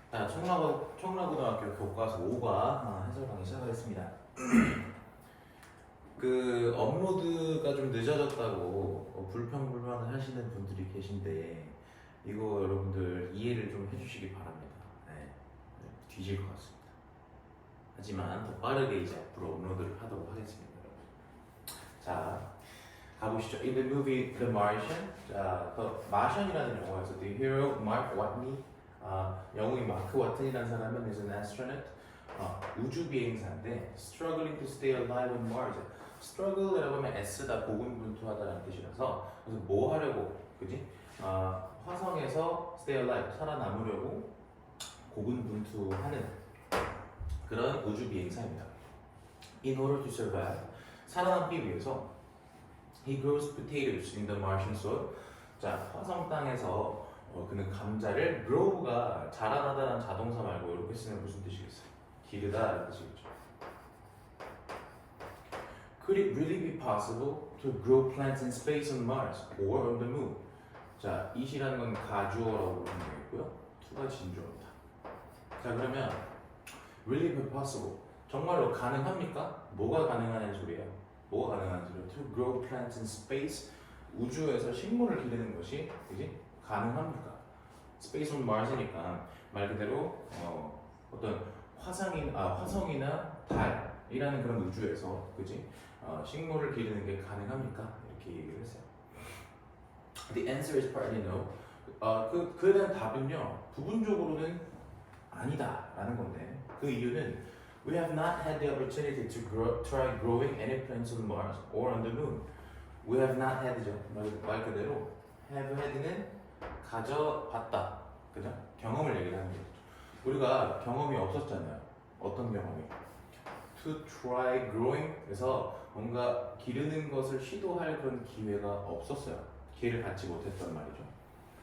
자, 청라고등학교 교과서 5과 해설 강의 시작하겠습니다. 그 업로드가 좀 늦어졌다고 불평불만을 하시는 분들이 계신데 이거 여러분들 이해를 좀 해주시기 바랍니다. 네, 뒤질 것 같습니다. 하지만 더 빠르게 이제 앞으로 업로드를 하도록 하겠습니다. 자, 가보시죠. In the movie The Martian, 자, The Martian이라는 영화에서 The hero Mark Watney, 영웅인 마크 와튼이라는 사람은 is an astronaut, 우주 비행사인데 struggling to stay alive on Mars. struggle이라고 하면 애쓰다, 고군분투하다라는 뜻이라서 그래서 뭐 하려고, 그지? 화성에서 stay alive, 살아남으려고 고군분투하는 그런 우주 비행사입니다. In order to survive, 살아남기 위해서 he grows potatoes in the Martian soil. 자, 화성 땅에서 그는 감자를 grow가 자라나다라는 자동사 말고 이렇게 쓰면 무슨 뜻이겠어요? 기르다라는 뜻이겠죠. Could it really be possible to grow plants in space on Mars or on the moon? 자, it이라는 건 가주어라고 보면 되겠고요. to가 진주어입니다. 자, 그러면 really be possible, 정말로 가능합니까? 뭐가 가능하냐는 소리예요. 뭐가 가능한 소리예요? To grow plants in space, 우주에서 식물을 기르는 것이 그지? 가능합니까? Space on Mars이니까 말 그대로 어떤 화성이나 달이라는 그런 우주에서 그지? 식물을 기르는 게 가능합니까? 이렇게 얘기를 했어요. The answer is partly no. 그에 대한 답은요, 부분적으로는 아니다라는 건데 그 이유는 We have not had the opportunity to try growing any plants on Mars or on the moon. We have not had죠. 말 그대로 have had는 가져봤다, 그죠? 경험을 얘기하는 거죠. 우리가 경험이 없었잖아요. 어떤 경험이? To try growing, 그래서 뭔가 기르는 것을 시도할 그런 기회가 없었어요. 기회를 갖지 못했단 말이죠.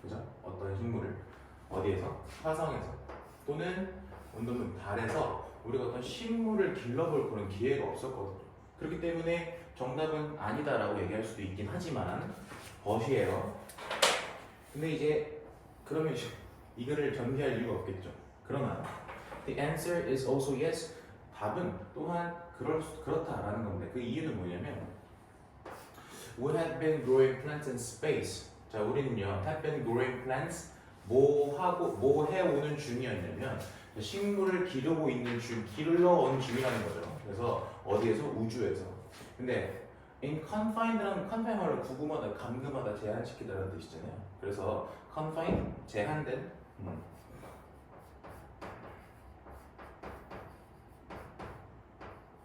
그죠? 어떤 식물을 어디에서? 화성에서 또는 온도는 달에서 우리가 어떤 식물을 길러볼 그런 기회가 없었거든요. 그렇기 때문에 정답은 아니다라고 얘기할 수도 있긴 하지만 벗이에요. 근데 이제 그러면 이거를 전개할 이유가 없겠죠. 그러나 the answer is also yes. 답은 또한 그렇다라는 건데 그 이유는 뭐냐면 We have been growing plants in space. 자, 우리는요 have been growing plants 뭐 해오는 중이었냐면 식물을 기르고 있는 길러온 중이라는 거죠. 그래서 어디에서? 우주에서. 근데 in confined라는 confine 말로 구금하다, 감금하다, 제한시키다라는 뜻이잖아요. 그래서 confine, 제한된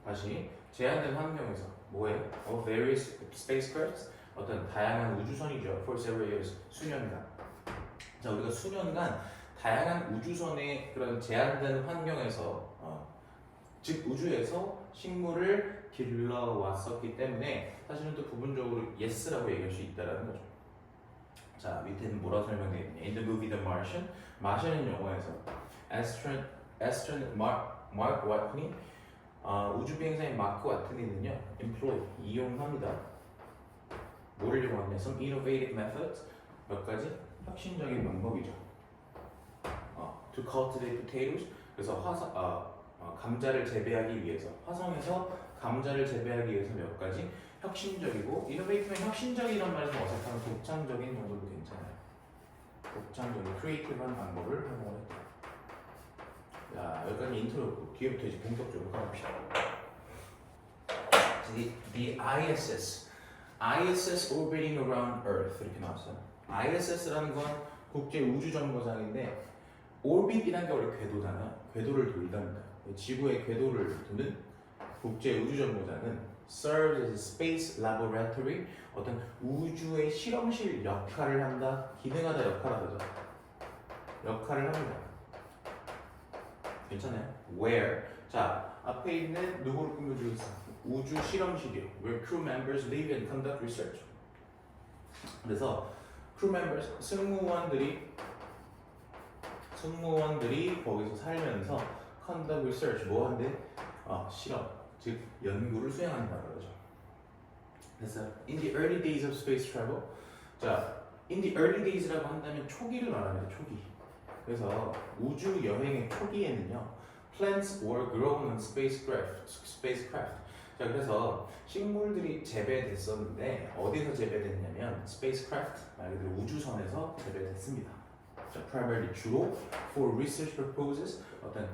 다시 제한된 환경에서 뭐예요? various spacecrafts, 어떤 다양한 우주선이죠. for several years, 수년간. 자, 우리가 수년간 다양한 우주선의 그런 제한된 환경에서 즉 우주에서 식물을 길러왔었기 때문에 사실은 또 부분적으로 yes라고 얘기할 수 있다는 거죠. 자, 밑에는 뭐라고 설명되어 있냐? In the movie The Martian, 마션은 영화에서 astronaut Mark Watney, 우주 비행사인 마크 와트니는요, employ, 이용합니다. 뭐를 이용하냐? Some innovative methods, 몇 가지 혁신적인 방법이죠. To cultivate potatoes, 그래서 감자를 재배하기 위해서, 화성에서 감자를 재배하기 위해서 몇 가지 혁신적이고, innovative는 혁신적이란 말은 어색하면 독창적인 정도도 괜찮아요. 독창적인, creative한 방법을 활용을 했다. 자, 여기까지 인트로였고 뒤에부터 이제 본격적으로 가봅시다. The ISS orbiting around Earth 이렇게 나왔어요. ISS라는 건 국제 우주 정거장인데 orbit이라는 게 원래 궤도잖아요. 궤도를 돌답니다. 지구의 궤도를 도는 국제 우주 정거장은 serves as a space laboratory, 어떤 우주의 실험실 역할을 한다, 기능하다 역할하다죠. 역할을 합니다. 괜찮아요? Where, 자, 앞에 있는 누구를 꾸며주고 있어? 우주 실험실이요. Where crew members live and conduct research. 그래서 crew members, 승무원들이 거기서 살면서 conduct research, 뭐 한대? 실험, 즉 연구를 수행한다는 거죠. 그래서 in the early days of space travel, 자, in the early days라고 한다면 초기를 말합니다. 초기. 그래서 우주 여행의 초기에는요, plants were grown on spacecraft. 자, 그래서 식물들이 재배됐었는데 어디서 재배됐냐면 spacecraft, 말 그대로 우주선에서 재배됐습니다. 자, primarily 주로 for research purposes, 어떤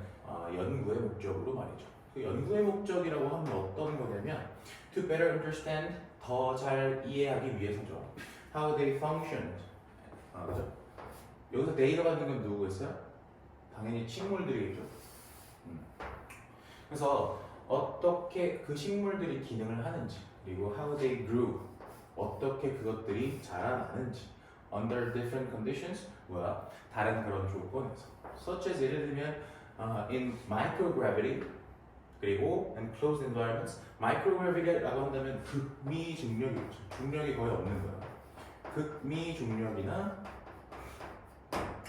연구의 목적으로 말이죠. 그 연구의 목적이라고 하면 어떤 거냐면 to better understand, 더 잘 이해하기 위해서죠. How they functioned. 그죠? 여기서 데이터 받는 건 누구겠어요? 당연히 식물들이겠죠. 그래서 어떻게 그 식물들이 기능을 하는지, 그리고 how they grew, 어떻게 그것들이 자라나는지, under different conditions, 다른 그런 조건에서, such as 예를 들면 in microgravity, 그리고 enclosed environments. microgravity라고 한다면 극미 중력이죠. 중력이 거의 없는 거야. 극미 중력이나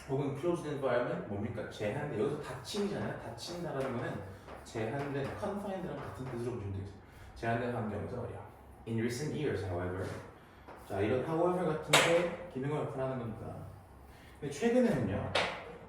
혹은 closed environment 뭡니까? 제한된, 여기서 닫힘이잖아요. 닫힌다라는 거는 제한된, confined랑 같은 뜻으로 보시면 되겠어요. 제한된 환경에서 말이야. In recent years, however, 자, 이런 however 같은 게 기능을 나타나는 겁니다. 근데 최근에는요,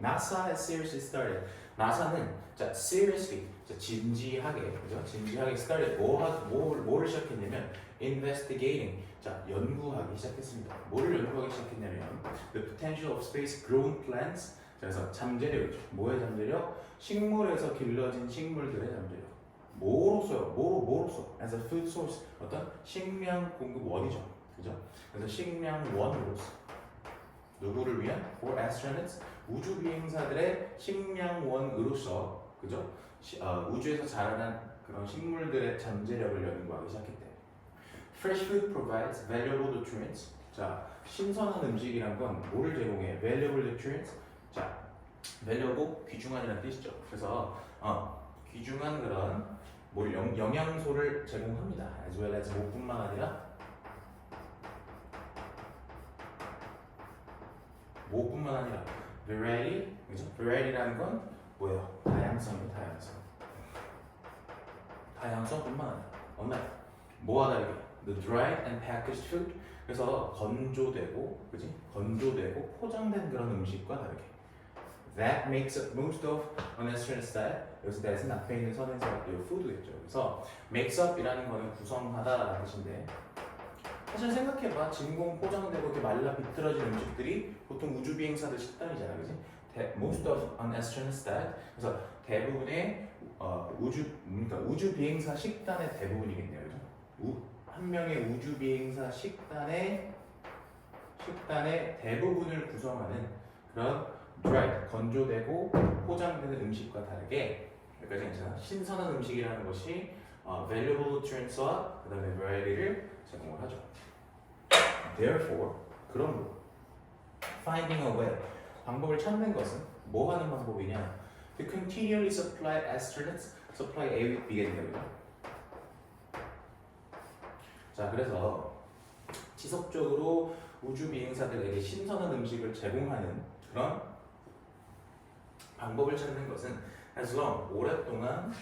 NASA has seriously started. 나사는 자 seriously, 자, 진지하게, 그죠? 진지하게 started. 뭐를 시작했냐면 investigating, 자 연구하기 시작했습니다. 뭐를 연구하기 시작했냐면 the potential of space-grown plants. 그래서 잠재력이죠. 뭐의 잠재력? 식물에서 길러진 식물들의 잠재력. 뭐로서요? 뭐로서? As a food source, 어떤 식량 공급원이죠. 그죠? 그래서 식량원으로서. 누구를 위한? For astronauts, 우주 비행사들의 식량원으로서, 그죠? 우주에서 자라난 그런 식물들의 잠재력을 연구하기 시작했대. Fresh food provides valuable nutrients. 자, 신선한 음식이란 건 뭐를 제공해? Valuable nutrients. 자, valuable 귀중한이라는 뜻이죠. 그래서 귀중한 그런 영양소를 제공합니다. As well as 뭐뿐만 아니라 뭐뿐만 아니라 variety, 그죠? variety라는 건 뭐예요? 다양성이에요, 다양성. 다양성뿐만 아니라 뭐와 다르게 the dried and packaged food. 그래서 건조되고, 그지? 건조되고 포장된 그런 음식과 다르게 that makes up most of an astronaut's diet. 여기서 that은 앞에 있는 선에서 food겠죠. 그래서 makes up이라는 거는 구성하다라는 뜻인데. 사실 생각해봐. 진공 포장되고 이렇게 말라 비틀어진 음식들이 보통 우주 비행사들 식단이잖아, 그지? Most of an astronaut's diet. 그래서 대부분의 우주 비행사 식단의 대부분이겠네요, 그죠? 한 명의 우주 비행사 식단의 대부분을 구성하는 그런 dried, 건조되고 포장되는 음식과 다르게, 여기까지 괜찮아? 신선한 음식이라는 것이 valuable nutrients와 그 다음에 variety를 제공을 하죠. Therefore, 그러므로 finding a way, 방법을 찾는 것은 뭐 하는 방법이냐? To continually supply astronauts, supply A with B가 된다. 자, 그래서 지속적으로 우주 비행사들에게 신선한 음식을 제공하는 그런 방법을 찾는 것은 as long, 오랫동안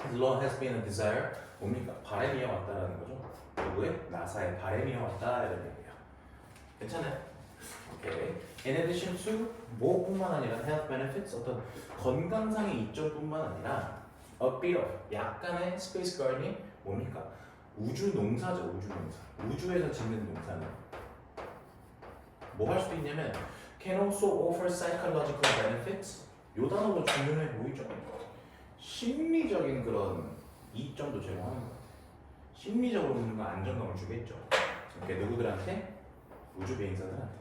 as long has been a desire, 뭡니까? 바람이어 왔다라는 거죠. 누구의? 나사의 바람이어 왔다 이런 얘기예요. 괜찮아요? 오케이. In addition to 뭐뿐만 아니라 health benefits, 어떤 건강상의 이점뿐만 아니라 a bit of, 약간의 space gardening, 뭡니까? 우주 농사죠, 우주 농사. 우주에서 짓는 농사는 뭐 할 수도 있냐면 can also offer psychological benefits. 요 단어도 중요해 보이죠? 심리적인 그런 이점도 제공하는 것 같아요. 심리적으로 뭔가 안정감을 주겠죠. 이렇게 누구들한테? 우주 비행사들한테.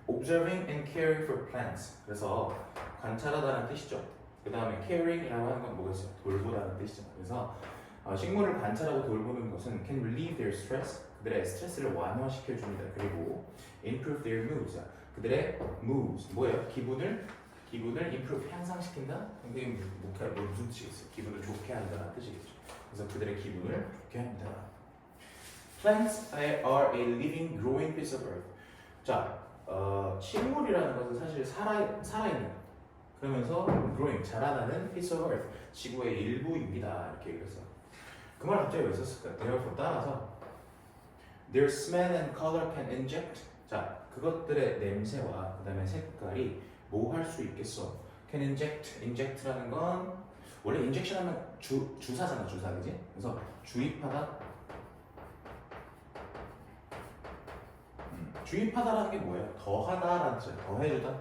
Observing and caring for plants. 그래서 관찰하다는 뜻이죠. 그 다음에 caring이라고 하는 건 뭐겠어요? 돌보다는 뜻이죠. 그래서 식물을 관찰하고 돌보는 것은 can relieve their stress. 그들의 스트레스를 완화시켜 줍니다. 그리고 improve their moods. 그들의 moods 뭐예요? 기분을 improve, 향상시킨다? 이게 무슨 뜻이겠어요? 기분을 좋게 한다는 뜻이겠죠. 그래서 그들의 기분을 좋게 합니다. Plants are a living, growing piece of earth. 자, 식물이라는 것은 사실 살아있는, 그러면서 growing, 자라나는 piece of earth, 지구의 일부입니다. 이렇게 얘기했어요. 그 말 갑자기 왜 썼을까요? Therefore, 따라서 their smell and color can inject. 자, 그것들의 냄새와 그 다음에 색깔이 뭐 할 수 있겠어? can inject라는 건 원래 injection 하면 주사잖아, 주사, 그지? 그래서 주입하다. 주입하다라는 게 뭐예요? 더하다라는 뜻이에요. 더해주다.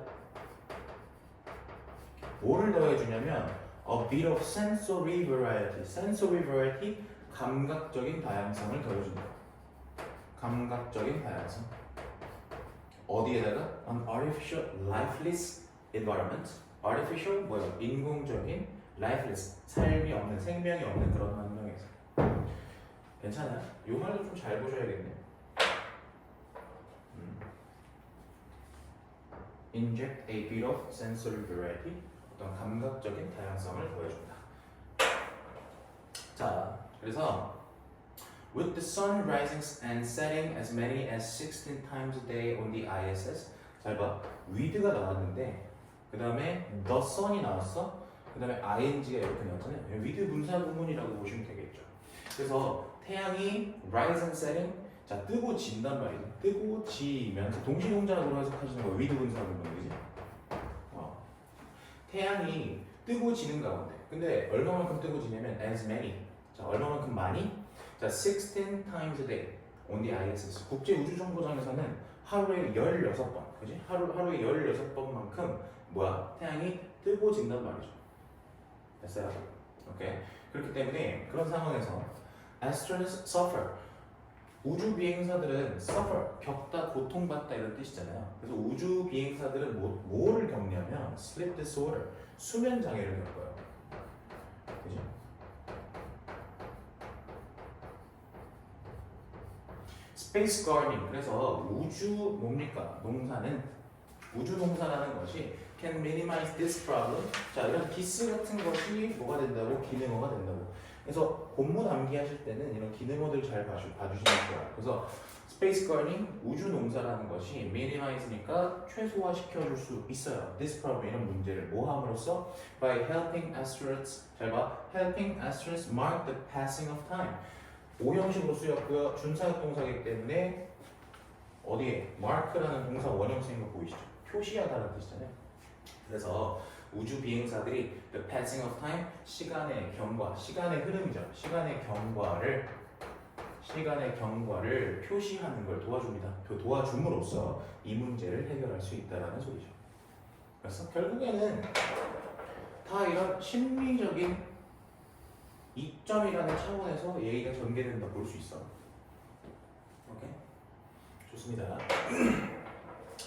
뭐를 더해주냐면 a bit of sensory variety. sensory variety, 감각적인 다양성을 더해준다. 감각적인 다양성. 어디에다가? an artificial lifeless environment. artificial 뭐예요? 인공적인 lifeless, 삶이 없는, 생명이 없는 그런 환경에서. 괜찮아요? 이 말도 좀 잘 보셔야겠네요. Inject a bit of sensory variety. 어떤 감각적인 다양성을 더해준다. 자, 그래서 with the sun rising and setting as many as 16 times a day on the ISS. 잘 봐. with가 나왔는데 그 다음에 the sun이 나왔어. 그 다음에 ing가 이렇게 나왔잖아요. with 분사 구문이라고 보시면 되겠죠. 그래서 태양이 rise and setting, 자 뜨고 진단 말이죠. 뜨고 지면서 동시동작으로 해석하시는 거예요. with 분사 구문이지. 태양이 뜨고 지는 가운데. 근데 얼마만큼 뜨고 지냐면 as many. 자 얼마만큼 많이? 자 16 times a day on the ISS. 국제 우주 정거장에서는 하루에 16번, 그지? 하루에 16번만큼 뭐야? 태양이 뜨고 진단 말이죠. 됐어요? 오케이. 그렇기 때문에 그런 상황에서 astronauts suffer. 우주 비행사들은 suffer, 겪다, 고통받다 이런 뜻이잖아요. 그래서 우주 비행사들은 뭐를 겪냐면 sleep disorder, 수면 장애를 겪어요. 그죠? space gardening, 그래서 우주 뭡니까? 농사는 우주 농사라는 것이 can minimize this problem. 자, 이런 this 같은 것이 뭐가 된다고? 기능어가 된다고. 그래서 본문 암기하실 때는 이런 기능어들 잘 봐주시면 좋아요. 그래서 space gardening, 우주 농사라는 것이 minimize니까 최소화시켜줄 수 있어요. this problem, 이런 문제를 뭐 함으로써? by helping astronauts, 잘 봐, helping astronauts mark the passing of time. 오형식으로 쓰였고요. 준사역 동사이기 때문에 어디에? mark라는 동사 원형 쓰인 거 보이시죠? 표시하다는 뜻이잖아요. 그래서 우주 비행사들이 the passing of time, 시간의 경과, 시간의 흐름이죠. 시간의 경과를 표시하는 걸 도와줍니다. 도와줌으로써 이 문제를 해결할 수 있다는 소리죠. 그래서 결국에는 다 이런 심리적인 이점이라는 차원에서 얘기가 전개된다 볼 수 있어. 오케이? 좋습니다.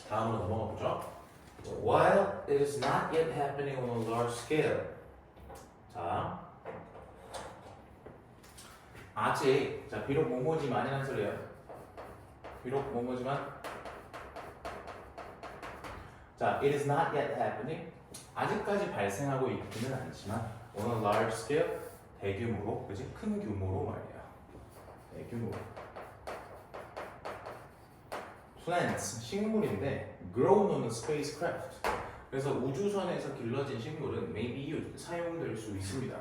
다음으로 넘어가 보죠. While it is not yet happening on a large scale. 자, 아직, 자 비록 뭐뭐지만이라는 소리예요. 비록 뭐뭐지만, 자, it is not yet happening. 아직까지 발생하고 있지는 않지만 on a large scale, 대규모로, 그지? 큰 규모로 말이야. 대규모로. Plants, 식물인데 grown on a spacecraft. 그래서 우주선에서 길러진 식물은 may be used, 사용될 수 있습니다.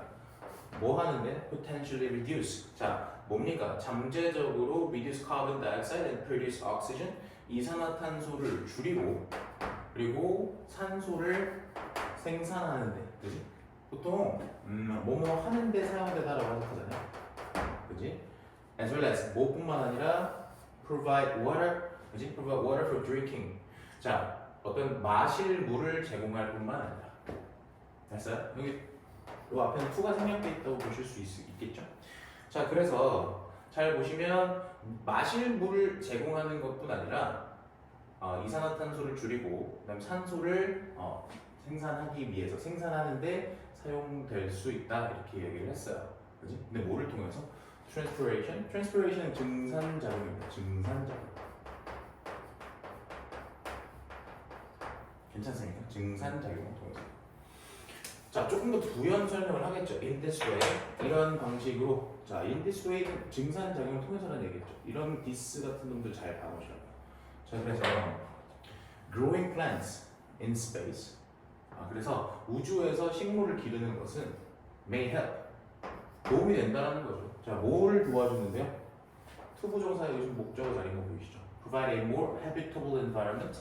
뭐 하는데? Potentially reduce. 자, 뭡니까? 잠재적으로 reduce carbon dioxide and produce oxygen. 이산화탄소를 줄이고 그리고 산소를 생산하는데, 그지? 보통 뭐뭐 하는데 사용되다라고 해석하잖아요. 그지? As well as 뭐뿐만 아니라 provide water, 그지? Provide water for drinking. 자, 어떤 마실 물을 제공할 뿐만 아니라. 됐어요? 여기 이 앞에는 to가 생략되어 있다고 보실 수 있겠죠? 자, 그래서 잘 보시면 마실 물을 제공하는 것뿐 아니라 이산화탄소를 줄이고 그다음 산소를 생산하기 위해서 생산하는데 사용될 수 있다 이렇게 얘기를 했어요. 그지? 근데 뭐를 통해서? Transpiration. Transpiration은 증산작용입니다. 증산작용. 괜찮습니까? 증산작용을 통해서. 자, 조금 더 부연 설명을 하겠죠. In this way, 이런 방식으로. 자, in this way는 증산작용을 통해서라는 얘기겠죠. 이런 this 같은 놈들 잘 봐보시라고요. 자, 그래서 growing plants in space. 그래서 우주에서 식물을 기르는 것은 may help, 도움이 된다는 거죠. 자, 뭐를 도와주는데요? 투부정사의 요즘 목적어 자리인 거 보이시죠? Provide a more habitable environment.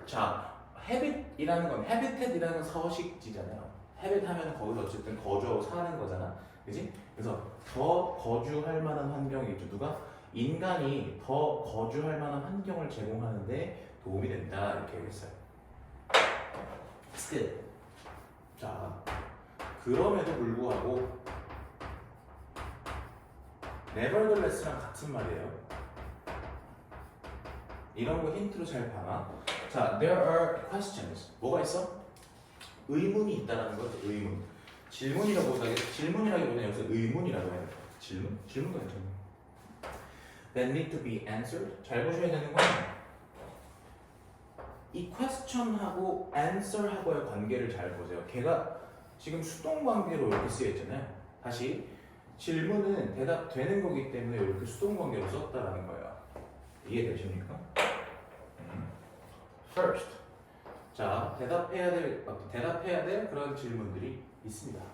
자, habit이라는 건 habitat이라는 건 서식지잖아요. habit 하면 거기서 어쨌든 거주하고 사는 거잖아, 그지? 그래서 더 거주할 만한 환경이겠죠. 누가? 인간이 더 거주할 만한 환경을 제공하는데 도움이 된다 이렇게 얘기했어요. Still. 자, 그럼에도 불구하고 nevertheless랑 같은 말이에요. 이런 거 힌트로 잘 봐봐. 자, there are questions. 뭐가 있어? 의문이 있다라는 거죠. 의문. 질문이라기보다는 여기서 의문이라고 해요. 질문도 괜찮아요. That need to be answered. 잘 보셔야 되는 건 이 question하고 answer하고의 관계를 잘 보세요. 걔가 지금 수동 관계로 이렇게 쓰여 있잖아요. 다시 질문은 대답되는 거기 때문에 이렇게 수동 관계로 썼다라는 거예요. 이해되십니까? First. 자, 대답해야 될 그런 질문들이 있습니다.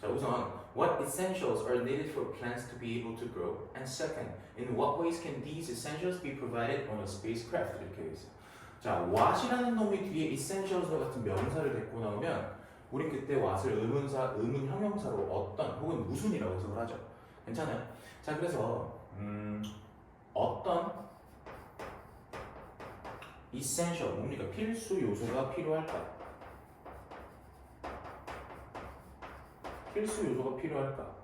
자, 우선 what essentials are needed for plants to be able to grow? And second, in what ways can these essentials be provided on a spacecraft? 이렇게 되어 있어요. 자, what이라는 놈이 뒤에 essentials 같은 명사를 데리고 나오면 우린 그때 what을 의문 형용사로 어떤 혹은 무슨이라고 해석을 하죠. 괜찮아요? 자, 그래서 어떤 essential 뭡니까? 필수 요소가 필요할까? 필수 요소가 필요할까?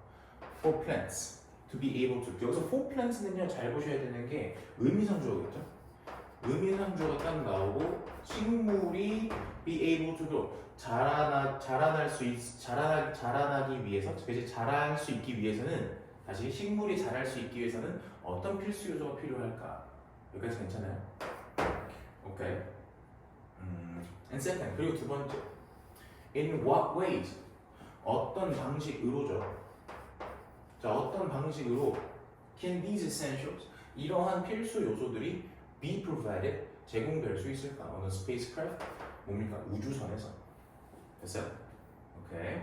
For plants to be able to. 여기서 for plants는요 잘 보셔야 되는 게 의미상주어겠죠? 의미상주어가 딱 나오고 식물이 be able to grow 자라나기 위해서, 그치? 자랄 수 있기 위해서는 다시 식물이 자랄 수 있기 위해서는 어떤 필수 요소가 필요할까? 여기까지 괜찮아요? 오케이. And second, 그리고 두 번째, in what ways? 어떤 방식으로죠? 자, 어떤 방식으로 can these essentials? 이러한 필수 요소들이 be provided? 제공될 수 있을까? 어느 spacecraft? 뭡니까? 우주선에서. 됐어요? 오케이.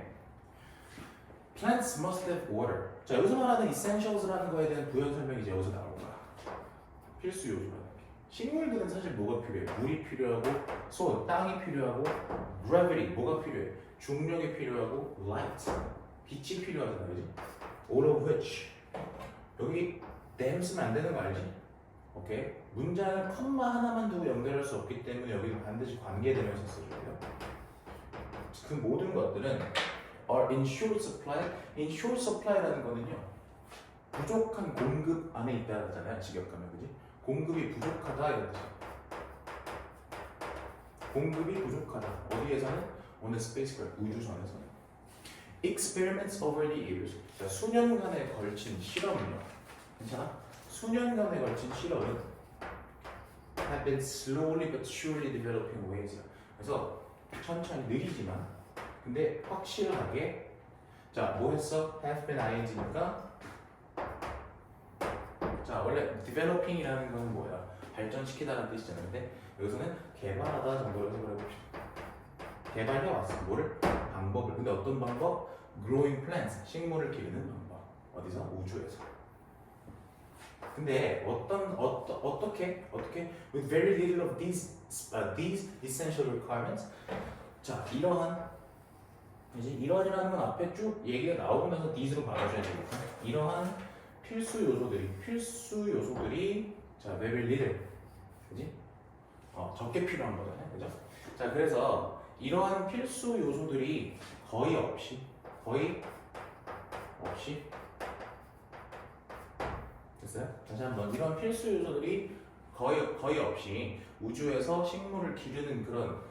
Plants must have water. 자, 여기서 말하는 essentials라는 거에 대한 부연 설명이 이제 여기서 나올 거야. 필수 요소라는 게. 식물들은 사실 뭐가 필요해? 물이 필요하고, 땅이 필요하고, gravity, 뭐가 필요해? 중력이 필요하고, light, 빛이 필요하잖아, 그지? All of which. 여기 them 쓰면 안 되는 거 알지? 오케이? 문장을 컴마 하나만 두고 연결할 수 없기 때문에 여기는 반드시 관계되면서 써줘야 돼요. 그 모든 것들은 are in short supply. in short supply라는 거는요, 부족한 공급 안에 있다 하잖아요. 직역하면, 그지? 공급이 부족하다 이런 뜻이에요. 공급이 부족하다. 어디에서는? on the spacecraft, 우주선에서는. experiments over the years. 자, 수년간에 걸친 실험은요. 괜찮아? 수년간에 걸친 실험은 have been slowly but surely developing ways. 그래서 천천히 느리지만 근데 확실하게. 자, 뭐 했어? have been ing니까. 자, 원래 developing이라는 건 뭐야? 발전시키다라는 뜻이잖아요. 근데 여기서는 개발하다 정도로 해석을 해봅시다. 개발해왔어. 뭐를? 방법을. 근데 어떤 방법? growing plants, 식물을 기르는 방법. 어디서? 우주에서. 근데 어떻게 with very little of these essential requirements. 자, 이러한이라는 건 앞에 쭉 얘기가 나오고 나서 these로 바꿔줘야 되겠다. 이러한 필수 요소들이 자, very little, 그지? 적게 필요한 거잖아요, 그죠? 자, 그래서 이러한 필수 요소들이 거의 없이 됐어요? 다시 한번, 이런 필수 요소들이 거의 없이 우주에서 식물을 기르는 그런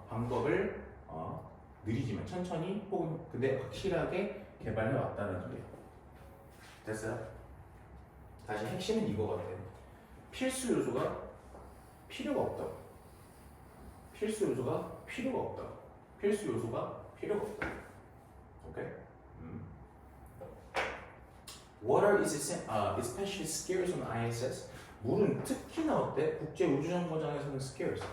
방법을 느리지만 천천히 혹은 근데 확실하게 개발해 왔다는 소리예요. 됐어요? 다시 핵심은 이거 같아요. 필수 요소가 필요가 없다. 필수 요소가 필요가 없다. 오케이? Water is especially scarce on ISS. 물은 특히나 어때? 국제우주정거장에서는 scarce.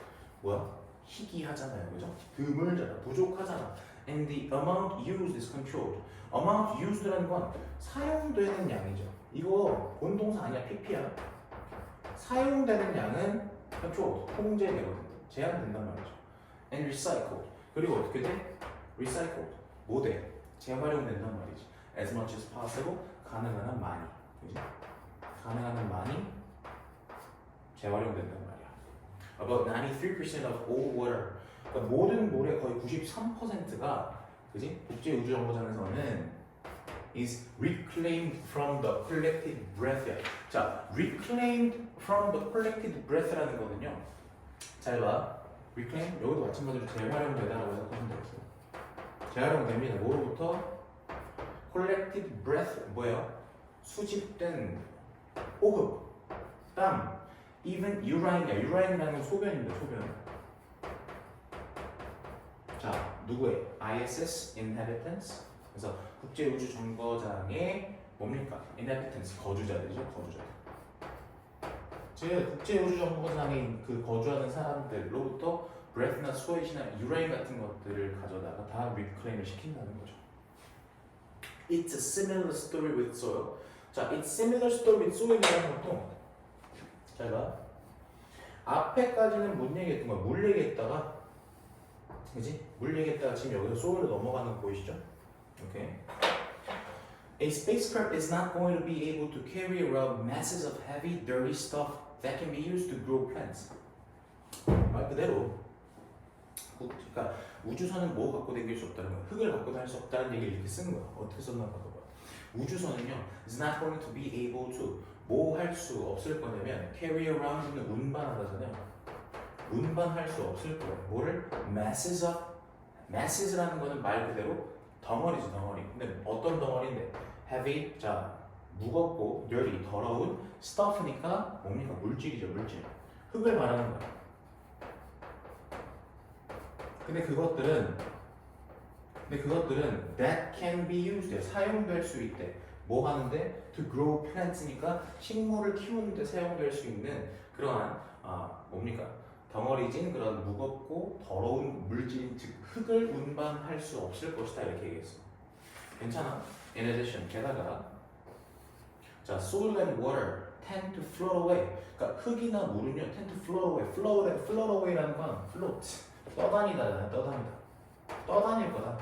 뭐야? 희귀하잖아요, 그죠? 드물잖아, 부족하잖아. And the amount used is controlled. amount used라는 건 사용되는 양이죠. 이거 본동사 아니야, PP야. 사용되는 양은 controlled, 통제되거든. 제한된단 말이죠. and recycled. 그리고 어떻게 돼? recycled. 뭐 돼? 재활용된단 말이지. as much as possible. 가능한 한 많이. 그지? 가능한 한 많이 재활용된단 말이야. About 93% of all water. 그러니까 모든 물의 거의 93%가 그지? 국제우주정거장에서는 is reclaimed from the collected breath. 자, reclaimed from the collected breath라는 거는요. 잘 봐. reclaim 여기도 마찬가지로 재활용되다라고 해석하면 되겠어요. 재활용됩니다. 뭐로부터? collected breath 뭐예요? 수집된 호흡, 땀, even urine이야. urine이라는 건 소변입니다. 소변. 자, 누구의? ISS inhabitants. 그래서 국제우주정거장의 뭡니까? inhabitants 거주자들이죠. 거주자들. 즉 국제우주정거장에 그 거주하는 사람들로부터 breath나 sweat이나 urine 같은 것들을 가져다가 다 reclaim을 시킨다는 거죠. It's a similar story with soil. 자, it's similar story with soil이라는 것도 잘 봐. 앞에까지는 뭔 얘기했던 거야? 물 얘기했다가 그지? 물 얘기했다가 지금 여기서 soil로 넘어가는 거 보이시죠? 오케이. A spacecraft is not going to be able to carry around masses of heavy, dirty stuff that can be used to grow plants. 말 그대로 그러니까 우주선은 뭐 갖고 다닐 수 없다는 거야. 흙을 갖고 다닐 수 없다는 얘기를 이렇게 쓴 거야. 어떻게 썼나 봐봐. 우주선은요, is not going to be able to 뭐 할 수 없을 거냐면 carry around는 운반하다잖아요. 운반할 수 없을 거야. 뭐를? masses of masses라는 거는 말 그대로 덩어리지 덩어리. 근데 어떤 덩어리인데? heavy 자 무겁고 dirty 더러운 stuff니까 뭡니까? 물질이죠 물질. 흙을 말하는 거야. 근데 그것들은 that can be used 사용될 수 있대. 뭐 하는데? to grow plants니까 식물을 키우는데 사용될 수 있는 그러한 뭡니까? 덩어리진 그런 무겁고 더러운 물질인 즉 흙을 운반할 수 없을 것이다 이렇게 얘기했어. 괜찮아? In addition 게다가 자 soil and water tend to float away. 그러니까 흙이나 물은요 tend to float away. float away라는 건 float 떠다니다잖아. 떠다닐 거다.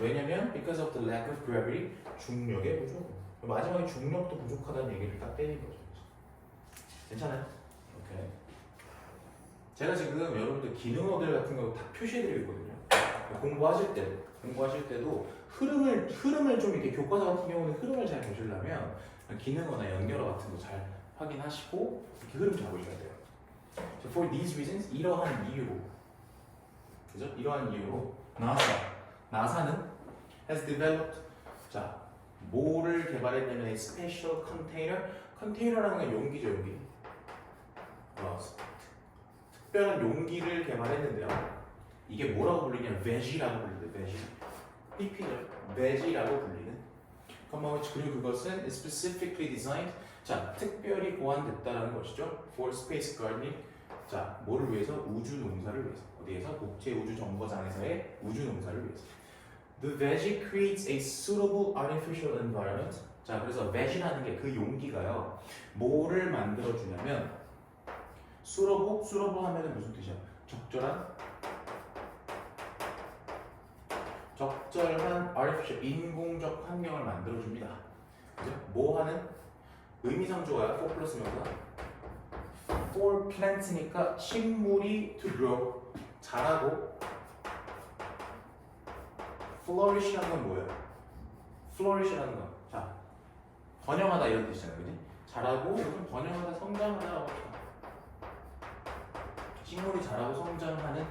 왜냐면 because of the lack of gravity 중력의 부족. 마지막에 중력도 부족하다는 얘기를 딱 때린 거죠. 괜찮아요? 오케이. 제가 지금 여러분들 기능어들 같은 거 다 표시해드리고 있거든요. 공부하실 때도 흐름을 좀 이렇게 교과서 같은 경우는 흐름을 잘 보시려면 기능어나 연결어 같은 거 잘 확인하시고 이렇게 흐름 잡으셔야 돼요. So for these reasons 이러한 이유로 그죠? 이러한 이유로 나사는 has developed 자 뭐를 개발했냐면 a special container 컨테이너라는 건 용기죠 용기. 특별한 용기를 개발했는데요. 이게 뭐라고 불리냐? vege라고 불리는데 veg. PP죠. vege라고 불리는. 그리고 그것은 specifically designed. 자, 특별히 고안됐다라는 것이죠. for space gardening. 자, 뭐를 위해서? 우주 농사를 위해서. 어디에서? 국제 우주 정거장에서의 우주 농사를 위해서. The veg creates a suitable artificial environment. 자, 그래서 veg이라는 게 그 용기가요. 뭐를 만들어 주냐면 suitable 하면은 무슨 뜻이야? 적절한 artificial 인공적 환경을 만들어 줍니다. 그죠? 뭐 하는? 의미상 좋아요. for 플러스 명사. for plant니까 식물이 to grow 자라고. flourish라는 건 뭐예요? flourish라는 건 자 번영하다 이런 뜻이잖아요, 그지? 자라고 번영하다 성장하다라고 합시다. 식물이 자라고 성장하는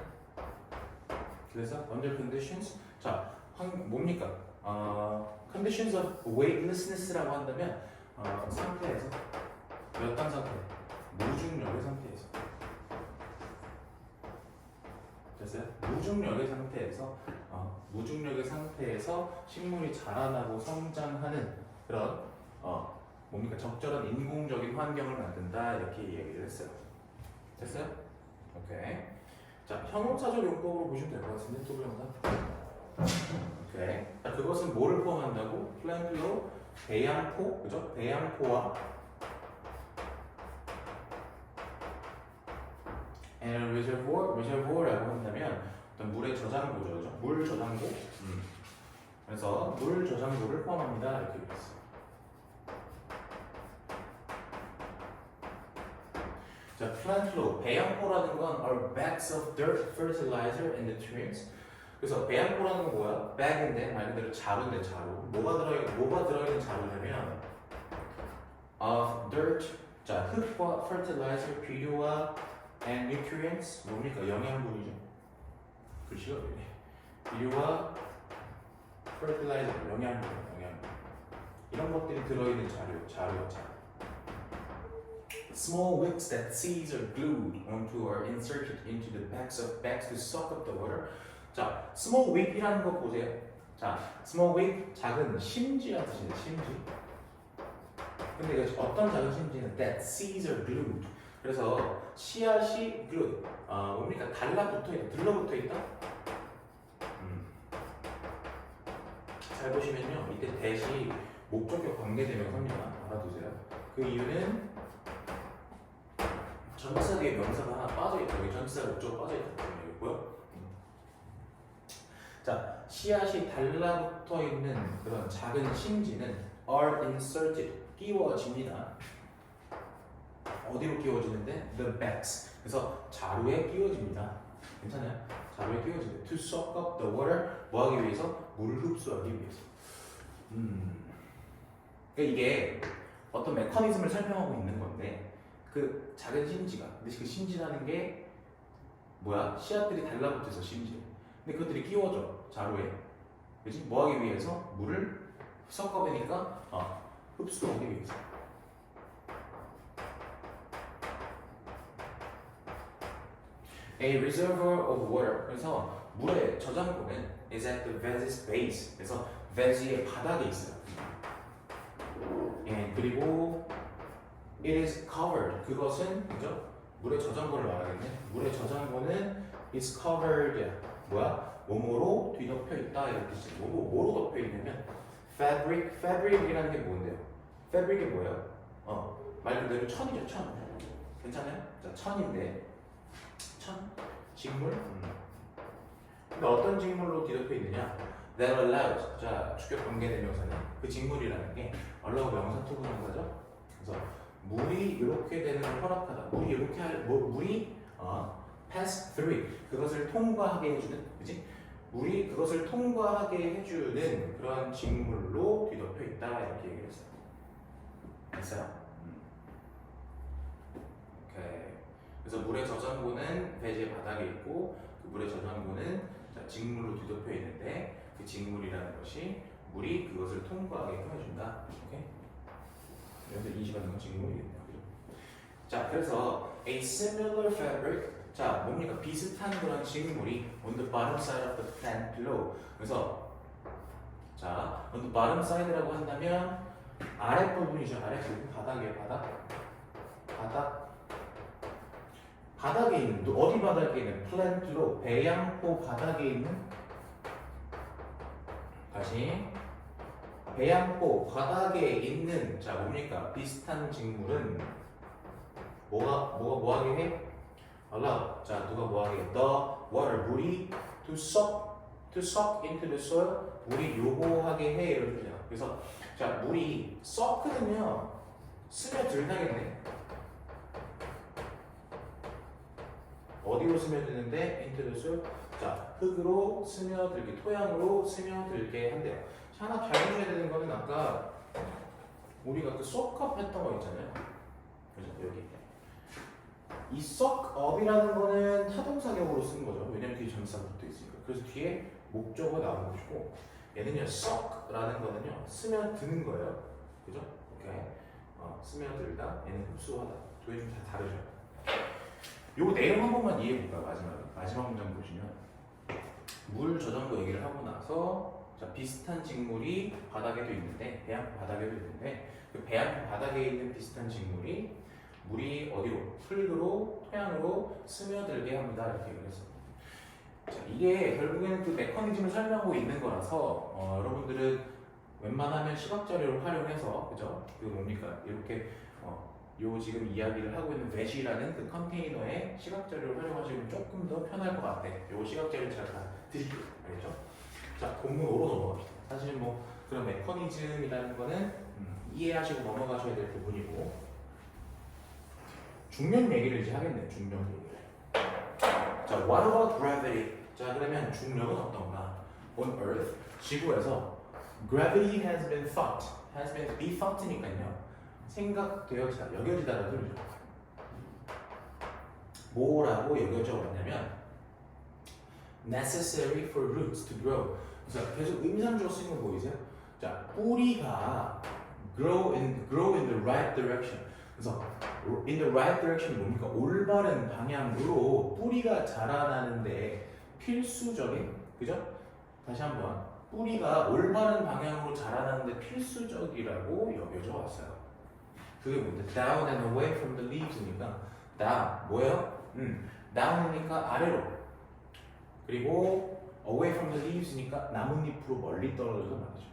그래서 under conditions 자 뭡니까? conditions of weightlessness라고 한다면 상태에서 몇 단 상태? 무중력의 상태에서 됐어요? 무중력의 상태에서 식물이 자라나고 성장하는 그런 뭡니까? 적절한 인공적인 환경을 만든다 이렇게 얘기를 했어요. 됐어요? 오케이. 자, 형용사적 용법으로 보시면 될 것 같은데 또 배운다. 오케이. 자, 그것은 뭐를 포함한다고? 플랜트로 배양포, 그죠? 배양포와 And a reservoir라고 한다면 어떤 물의 저장고죠, 그죠? 물 저장고. 그래서 물 저장고를 포함합니다. 이렇게 얘기했어요. 자, plant flow, 배양포라는 건 are bags of dirt, fertilizer, and nutrients. 그래서 배양포라는 건 뭐야? bag인데 말 그대로 자루인데 자루. 뭐가 들어있는 자루냐면 of dirt, 자 흙과 fertilizer, 비료와 and nutrients, 뭡니까? 영양분이죠. 글씨가 왜 비료와 fertilizer, 영양분. 이런 것들이 들어있는 자료. Small wicks that seeds are glued onto or inserted into the backs to suck up the water. 자, small wick이라는 거 보세요. 자, small wick, 작은 심지라는 뜻이에요. 심지. 근데 이거 어떤 작은 심지는 that seeds are glued. 그래서 씨앗이 glued. 뭡니까? 달라붙어 있다. 들러붙어 있다. 잘 보시면요. 이때 대시 목적격 관계대명사입니다. 알아두세요. 그 이유는 전치사 뒤에 명사가 하나 빠져있다. 여기 전치사 목적 빠져있다는 얘기고요. 자, 씨앗이 달라붙어 있는 그런 작은 심지는 are inserted, 끼워집니다. 어디로 끼워지는데? The backs. 그래서 자루에 끼워집니다. 괜찮아요? 자루에 끼워집니다. To suck up the water, 뭐 하기 위해서? 물을 흡수하기 위해서. 그러니까 이게 어떤 메커니즘을 설명하고 있는 건데 그 작은 심지가, 근데 그 심지라는 게 뭐야? 씨앗들이 달라붙어서 심지. 근데 그것들이 끼워져 자루에. 그렇지? 뭐 하기 위해서? 물을 섞어내니까 흡수하기 위해서. A reservoir of water. 그래서 물의 저장고는 is at the vege's base. 그래서 vege의 바닥에 있어요. 그리고 it is covered. 그것은 그죠? 물의 저장고를 말하겠네. 물의 저장고는 is covered. 뭐야? 몸으로 뒤덮여 있다 이렇게 뜻이에요. 뭐로 덮여 있냐면 fabric이라는 게 뭔데요? fabric이 뭐예요? 말 그대로 천이죠, 천. 괜찮아요? 자, 천인데 천? 직물? 근데 어떤 직물로 뒤덮여 있느냐? That allows. 자, 주격 관계대명사는 그 직물이라는 게 allow 명사 투구는 거죠. 그래서 물이 이렇게 되는 걸 허락하다. 물이 이렇게 물이 pass through. 그것을 통과하게 해주는, 그지? 물이 그것을 통과하게 해주는 그런 직물로 뒤덮여 있다 이렇게 얘기를 했어요. 됐어요? 오케이. 그래서 물의 저장고는 배지의 바닥에 있고 그 물의 저장고는 직물로 뒤덮여 있는데 그 직물이라는 것이 물이 그것을 통과하게끔 해준다. 오케이? 그래서 인식하는 건 직물이겠네요. 그죠? 자, 그래서 a similar fabric. 자, 뭡니까? 비슷한 그런 직물이 on the bottom side of the plant below. 그래서 자, on the bottom side라고 한다면 아랫부분이죠. 아랫부분. 바닥이에요. 바닥에 있는, 어디 바닥에 있는? plant below. 배양포 바닥에 있는, 다시 배양포 바닥에 있는, 자, 뭡니까? 비슷한 직물은 뭐가 뭐하게 해? allow. 자, 누가 뭐하게 해? The water. 물이 to suck into the soil. 물이 요구하게 해. 이런 뜻이야. 그래서 자, 물이 suck는요 스며들다겠네. 어디로 스며드는데? into the soil. 자, 흙으로 스며들게, 토양으로 스며들게 한대요. 하나 잘해야 되는 거는 아까 우리가 그 soak up 했던 거 있잖아요. 그죠? 여기. 이 soak up이라는 거는 타동사격으로 쓰는 거죠. 왜냐면 뒤에 전치사가 붙어 있으니까. 그래서 뒤에 목적어 나오는 것이고, 얘는요 suck라는 거는요 스며드는 거예요. 그죠? 오케이. 스며들다. 얘는 흡수하다. 두 개 좀 다 다르죠. 요 내용 한 번만 이해해 볼까요? 마지막 문장 보시면 물 저장고 얘기를 하고 나서 자, 비슷한 직물이 바닥에도 있는데, 배양포 바닥에도 있는데, 그 배양포 바닥에 있는 비슷한 직물이 물이 어디로? 흙으로, 토양으로 스며들게 합니다. 이렇게 얘기를 했어요. 자, 이게 결국에는 그 메커니즘을 설명하고 있는 거라서 여러분들은 웬만하면 시각 자료를 활용해서, 그죠? 그 뭡니까? 이렇게 요 지금 이야기를 하고 있는 vet이라는 그 컨테이너의 시각 자료를 활용하시면 조금 더 편할 것 같아. 요 시각 자료를 제가 다 드릴게요. 알겠죠? 자, 본문 5로 넘어갑시다. 사실 뭐 그런 메커니즘이라는 거는 이해하시고 넘어가셔야 될 부분이고, 중력 얘기를 이제 하겠네. 중력 얘기를. 자, what about gravity? 자, 그러면 중력은 어떤가? On Earth, 지구에서 gravity has been be thought니까요. 생각되어지다, 여겨지다라는 소리죠. 뭐라고 여겨져 왔냐면 necessary for roots to grow. 그래서 계속 의미상주어 쓰는 거 보이세요? 자, 뿌리가 grow in the right direction. 그래서 in the right direction 뭡니까? 올바른 방향으로 뿌리가 자라나는데 필수적인, 그죠? 다시 한번, 뿌리가 올바른 방향으로 자라나는데 필수적이라고 여겨져 왔어요. 그게 뭔데? Down and away from the leaves니까 down 뭐예요? down이니까 아래로, 그리고 away from the leaves니까 나뭇잎으로 멀리 떨어져서 말이죠.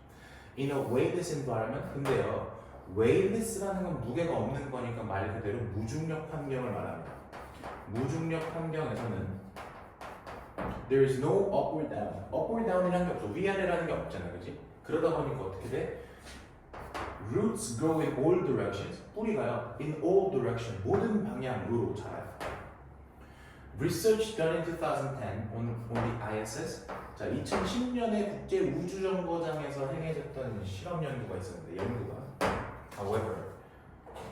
In a weightless environment. 근데요, weightless라는 건 무게가 없는 거니까 말 그대로 무중력 환경을 말합니다. 무중력 환경에서는 there is no upward down. upward down이라는 게 없어. 위아래라는 게 없잖아, 그지? 그러다 보니까 어떻게 돼? Roots grow in all directions. 뿌리가요, in all direction, 모든 방향으로 자라요. Research done in 2010 on the ISS. 자, 2010년에 국제 우주정거장에서 행해졌던 실험 연구가 있었는데, 연구가. However,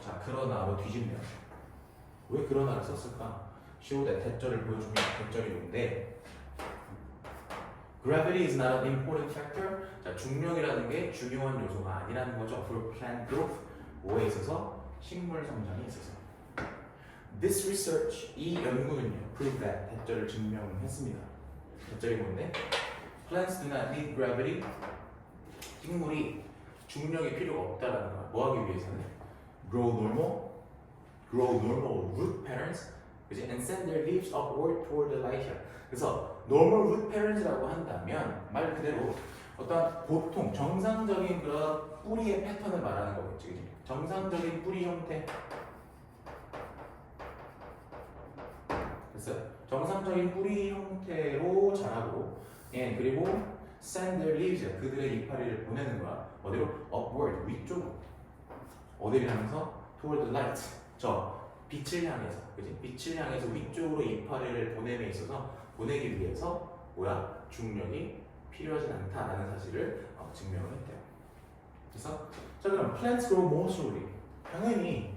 자, 그러나로 뒤집네요. 왜 그러나를 썼을까? 쇼의 대절을 보여주면 대절이 뭔데? Gravity is not an important factor. 자, 중력이라는 게 중요한 요소가 아니라는 거죠. For plant growth, 뭐에 있어서? 식물 성장에 있어서. This research, 이 연구는요, prove that, 대절을 증명했습니다. 대절이 뭔데? Plants do not need gravity. 식물이 중력이 필요가 없다라는 거야. 뭐 하기 위해서는? Grow normal root patterns, 그치? And send their leaves upward toward the light. 그래서 normal root patterns라고 한다면 말 그대로 어떤 보통 정상적인 그런 뿌리의 패턴을 말하는 거겠지, 그치? 정상적인 뿌리 형태. 그래서 정상적인 뿌리 형태로 자라고, 예, 그리고 send their leaves, 그들의 이파리를 보내는 거야. 어디로? upward, 위쪽으로. 어디를 향해서? toward the light, 저 빛을 향해서, 그지? 빛을 향해서 위쪽으로 이파리를 보냄에 있어서, 보내기 위해서 뭐야? 중력이 필요하진 않다라는 사실을 증명을 했대요. 그래서 자, 그럼 plants grow more slowly. 당연히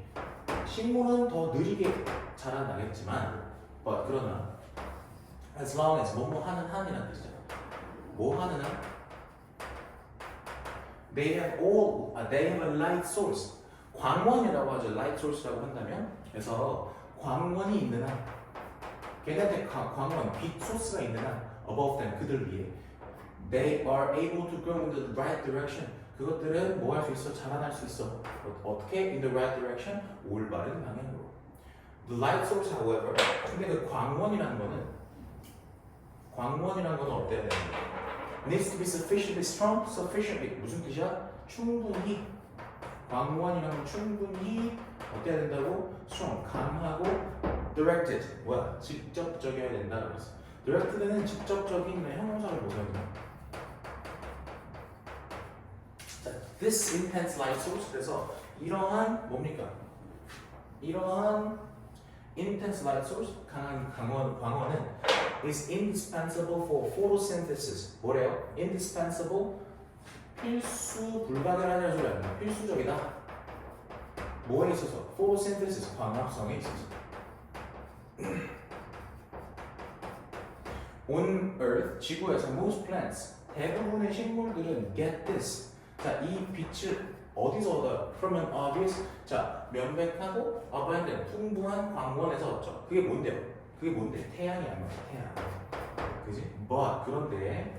식물은 더 느리게 자라나겠지만, but 그러나 as long as 뭐뭐 하는 한이라는 뜻이잖아. 뭐 하는 한? They have a light source. 광원이라고 하죠. light source라고 한다면, 그래서 광원이 있는 한, 걔네한테 광원, 빛 소스가 있는 한, above them, 그들 위에, they are able to grow in the right direction. 그것들은 뭐 할 수 있어? 자라날 수 있어. 어떻게? In the right direction, 올바른 방향으로. The light source, however, 근데 그 광원이라는 거는 어때야 되는 거야? Needs to be sufficiently strong, sufficiently, 무슨 뜻이야? 충분히. 광원이라는 건 충분히 어때야 된다고? strong, 강하고, directed, 뭐야? 직접적이어야 된다고 그랬어. directed는 직접적인 형용사를 보거든요. 자, this intense light source, 그래서 이러한 뭡니까? 이러한 intense light source, 강한 광원은 is indispensable for photosynthesis. 뭐래요? indispensable, 필수 불가능하다는 소리 아니야. 필수적이다. 뭐에 있어서? photosynthesis, 광합성에 있어서. On Earth, 지구에서 most plants, 대부분의 식물들은 get this. 자, 이 빛을 어디서 얻어요? From an obvious, 자, 명백하고 abundant, 풍부한 광원에서 얻죠. 그게 뭔데요? 그게 뭔데? 태양이 아니야, 태양. 그지? 그런데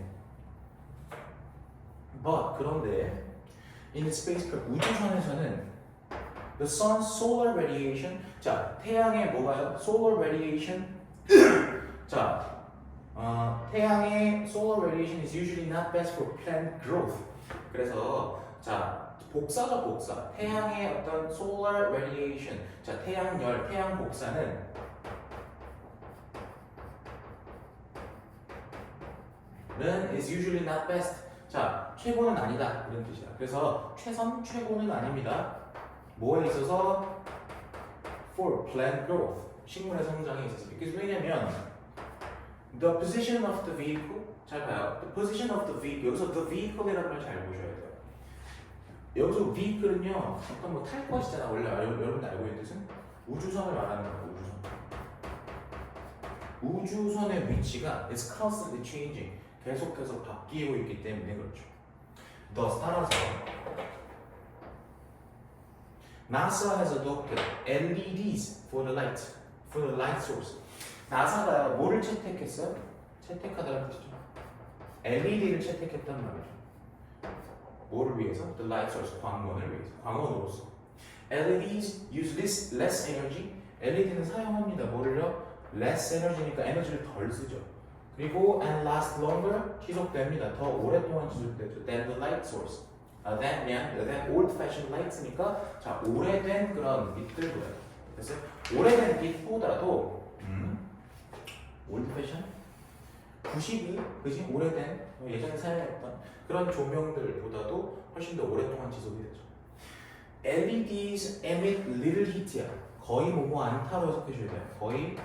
in the spacecraft, 우주선에서는 the sun's solar radiation, 자, 태양의 뭐가요? solar radiation. 자, 태양의 solar radiation is usually not best for plant growth. 그래서 자, 복사죠, 복사. 태양의 어떤 solar radiation. 자, 태양열, 태양 복사는 is usually not best. 자, 최고는 아니다. 이런 뜻이야. 그래서 최선, 최고는 아닙니다. 뭐에 있어서? For plant growth. 식물의 성장에 있어서. because 왜냐면 the position of the vehicle. 잘 봐요. The position of the vehicle. 여기서 the vehicle이라는 걸 잘 보셔야 돼요. 여기서 vehicle은요, 어떤 뭐 탈 것이잖아. 원래 여러분 알고 있는 뜻은 우주선을 말하는 거예요. 우주선. 우주선의 위치가 is constantly changing. 계속해서 바뀌고 있기 때문에 그렇죠. Thus 따라서 NASA has adopted LEDs for the light source. 나사가 뭐를 채택했어요? 채택하다는 뜻이죠. LED를 채택했단 말이죠. 뭐를 위해서? The light source, 광원을 위해서. 광원으로서. LEDs use less energy. LED는 사용합니다. 뭐를요? less energy니까 에너지를 덜 쓰죠. 그리고 and last longer, 지속됩니다. 더 오랫동안 지속되죠. than the light source. than old-fashioned lights니까 자, 오래된 그런 빛들보다. 됐어요? 오래된 빛보다도 old-fashioned? 92, 그지? 오래된, 예전에 사용했던 그런 조명들보다도 훨씬 더 오랫동안 지속이 되죠. LEDs emit little heat야. 거의 뭐뭐 않다로 해석해줘야 돼요. 거의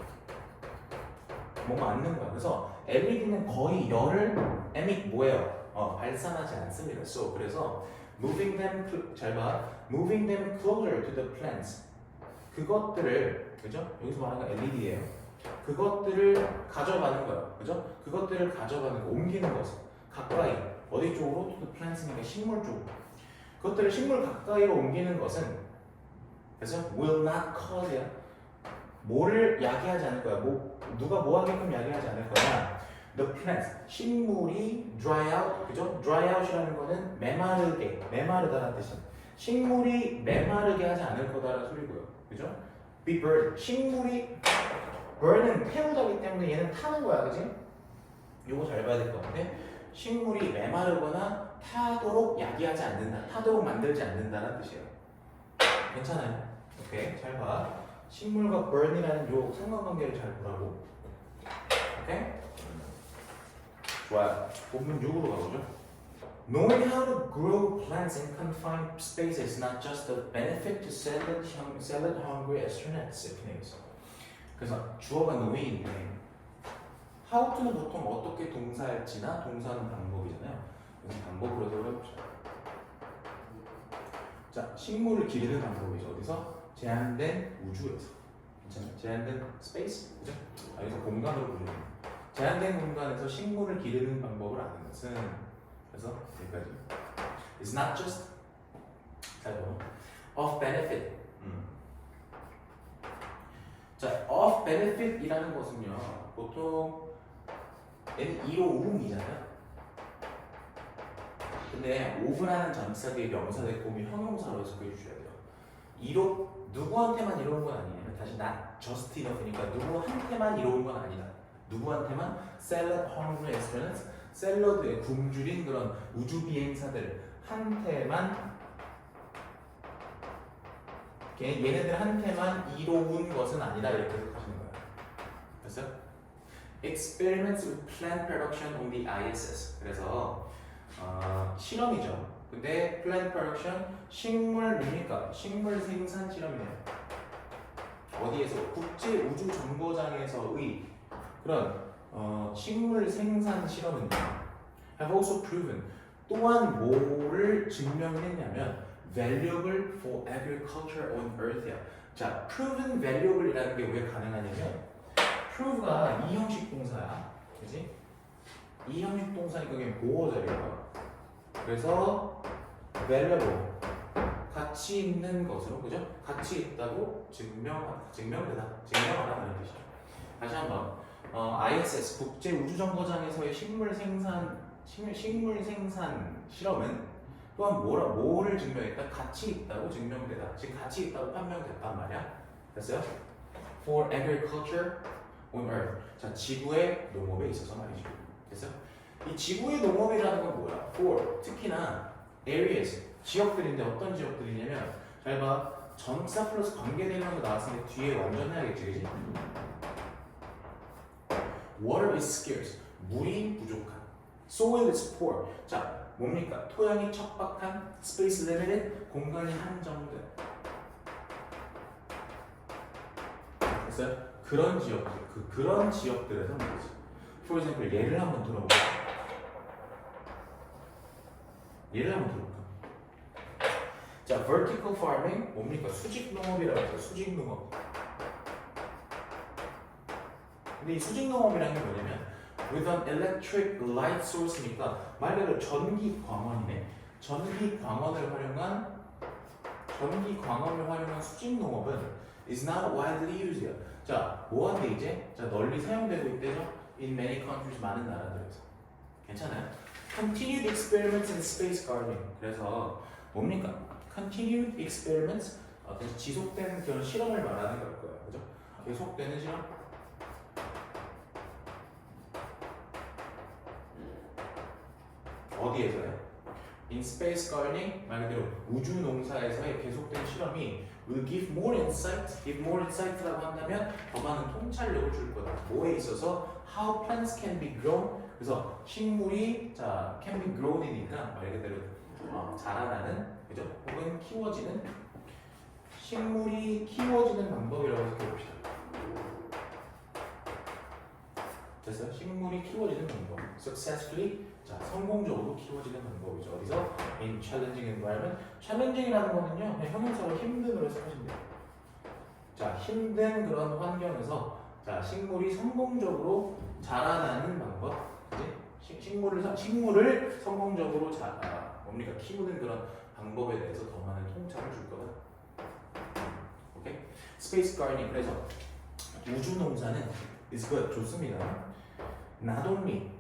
뭐뭐 않는 거야. 그래서 LED는 거의 열을 emit 뭐예요? 발산하지 않습니다. So, 그래서 moving them closer to the plants. 그것들을, 그죠? 여기서 말하는 건 LED예요. 그것들을 가져가는 거예요. 그죠? 그것들을 가져가는 거, 옮기는 것은 가까이 어디 쪽으로? to the plants니까 식물 쪽으로. 그것들을 식물 가까이로 옮기는 것은 그래서 will not cause야. 뭐를 야기하지 않을 거야. 누가 뭐 하게끔 야기하지 않을 거야. The plants, 식물이 dry out, 그죠? dry out이라는 거는 메마르다라는 뜻이야. 식물이 메마르게 하지 않을 거다라는 소리고요. 그죠? be burned, 식물이 burn은 태우다기 때문에 얘는 타는 거야, 그지? 요거 잘 봐야 될 것 같아. 식물이 메마르거나 타도록 야기하지 않는다, 타도록 만들지 않는다는 뜻이에요. 괜찮아요? 오케이, 잘 봐. 식물과 burn이라는 요 상관관계를 잘 보라고. 오케이? 좋아요. 본문 6으로 가보죠. Knowing how to grow plants in confined space is not just a benefit to salad-hungry astronauts. 이렇게 되어 있어. 그래서 주어가 knowing인데 how to는 보통 어떻게 동사일지나 동사하는 방법이잖아요. 그래서 방법으로 해보죠. 자, 식물을 기르는 방법이죠. 어디서? 제한된 우주에서. 괜찮아요? 제한된 스페이스? 그죠? 여기서 공간으로 보죠. 제한된 공간에서 식물을 기르는 방법을 아는 것은 그래서 여기까지 It's not just 잘 보면 of benefit. 자, of benefit이라는 것은요 보통 얘는 2로 우음이잖아요. 근데 오브라는 전치사들이 명사들 보면 형용사로 해석해 주셔야 돼요. 2로 누구한테만 이로운 건 아니에요. 다시 not just enough니까 누구한테만 이로운 건 아니다. 누구한테만? salad hungry astronauts, 샐러드에 굶주린 그런 우주 비행사들 한테만, 얘네들한테만 이로운 것은 아니다 이렇게 해석하시는 거예요. 됐어요? Experiments with plant production on the ISS. 그래서 실험이죠. 근데 plant production 식물 뭡니까? 식물 생산 실험이에요. 어디에서? 국제 우주 정거장에서의 그런 식물 생산 실험은요. have also proven 또한 뭐를 증명했냐면 valuable for agriculture on Earth야. 자, proven valuable이라는 게 왜 가능하냐면 prove가 이형식 동사야, 그지? 이형식 동사니까 그게 보어자리야. 그래서 valuable 가치 있는 것으로, 그죠? 가치 있다고 증명하라는 뜻이야. 다시 한번. ISS 국제 우주정거장에서의 식물 생산 실험은 또한 뭐를 증명했다? 가치 있다고 증명되다. 즉 가치 있다고 판명됐단 말이야. 됐어요? For agriculture on Earth. 자, 지구의 농업에 있어서 말이죠. 됐어요? 이 지구의 농업이라는 건 뭐야? For 특히나 areas 지역들인데 어떤 지역들이냐면 잘 봐. 전치사 플러스 관계대명사 나왔으니까 뒤에 완전 해야겠지, 그지? Water is scarce. 물이 부족한. Soil is poor. 자, 뭡니까? 토양이 척박한. Space limited. 공간이 한정된. 됐어요? 그런 지역들, 그런 지역들에서 말이지. For example, 예를 한번 들어볼까? 예를 한번 들어볼까? 자, vertical farming 뭡니까? 수직 농업이라고 해서 수직 농업. 근데 이 수직 농업이라는 게 뭐냐면 with an electric light source니까 말 그대로 전기 광원이네. 전기 광원을 활용한 수직 농업은 is not widely used. 자, 뭐한데 이제? 자, 널리 사용되고 있대죠. In many countries, 많은 나라들에서. 괜찮아요? Continued experiments in space gardening. 그래서 뭡니까? Continued experiments. 그래서 지속되는 그런 실험을 말하는 걸 거예요. 그죠? 계속되는 실험. 어디에서요? In space gardening, 말 그대로 우주 농사에서의 계속된 실험이 will give more insight라고 한다면 더 많은 통찰력을 줄 거다. 뭐에 있어서 how plants can be grown. 그래서 식물이 자 can be grown이니까 말 그대로 자라나는, 그죠? 혹은 키워지는, 식물이 키워지는 방법이라고 생각해 봅시다. 됐어요? 식물이 키워지는 방법. Successfully. 자, 성공적으로 키워지는 방법이죠. 어디서? In challenging environment. challenging이라는 거는요, 그냥 형용사로 힘든으로 해석하시면 돼요. 자, 힘든 그런 환경에서 자, 식물이 성공적으로 자라나는 방법. 그지? 식물을 성공적으로 뭡니까? 키우는 그런 방법에 대해서 더 많은 통찰을 줄 거다. 오케이? Space gardening. 그래서 우주 농사는 is good. 좋습니다. Not only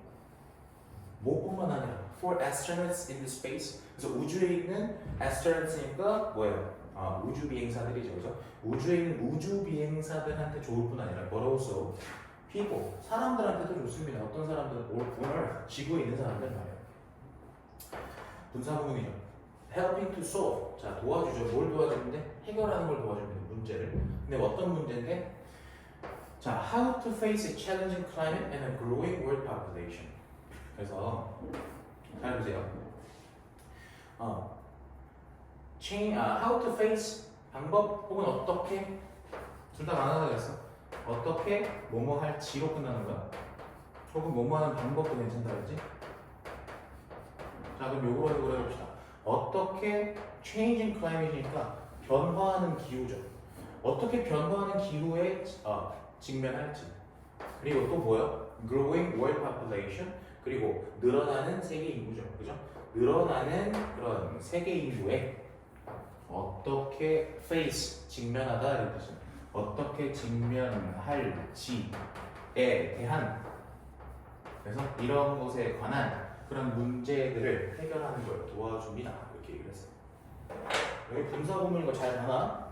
뭐뿐만 아니라 for astronauts in the space. 그래서 우주에 있는 astronauts니까 뭐예요? 우주 비행사들이죠, 그죠? 우주에 있는 우주 비행사들한테 좋을 뿐 아니라 but also people, 사람들한테도 좋습니다. 어떤 사람들은 오늘 지구에 있는 사람들 말이에요. 분사구문이죠. helping to solve. 자, 도와주죠. 뭘 도와주는데? 해결하는 걸 도와줍니다. 문제를. 근데 어떤 문제인데? 자, how to face a challenging climate and a growing world population. 그래서 잘 보세요. how to face 방법 혹은 어떻게 둘 다 가능하다 그랬어. 어떻게 뭐뭐 할지로 끝나는 거야. 혹은 뭐뭐 하는 방법도 괜찮다 그랬지. 자, 그럼 요거로 해봅시다. 어떻게 changing climate니까 변화하는 기후죠. 어떻게 변화하는 기후에 직면할지. 그리고 또 뭐요? growing world population. 그리고 늘어나는 세계 인구죠. 그죠? 늘어나는 그런 세계 인구에 어떻게 face, 직면하다 이런 뜻이죠. 어떻게 직면할지에 대한, 그래서 이런 것에 관한 그런 문제들을 해결하는 걸 도와줍니다. 이렇게 얘기를 했어요. 여기 분사 구문 이거 잘 봐나?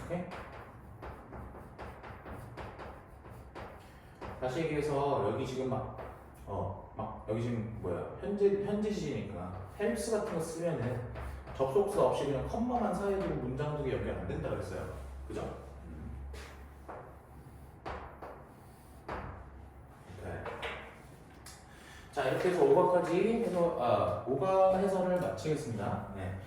오케이? 다시 얘기해서 여기 지금 막 여기 지금 뭐야 현재 시제니까 헬스 같은 거 쓰면은 접속사 없이 그냥 컴마만 사이즈로 문장 두개 연결 안 된다 그랬어요. 그죠? 네. 자, 이렇게 해서 5과까지 해서 5과 해설을 마치겠습니다. 네.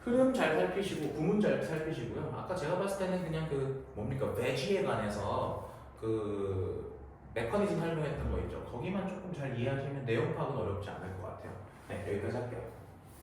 흐름 잘 살피시고 구문 잘 살피시고요. 아까 제가 봤을 때는 그냥 그 뭡니까 배지에 관해서 그 메커니즘 설명했던 거 있죠. 거기만 조금 잘 이해하시면 내용 파악은 어렵지 않을 것 같아요. 네, 여기까지 할게요.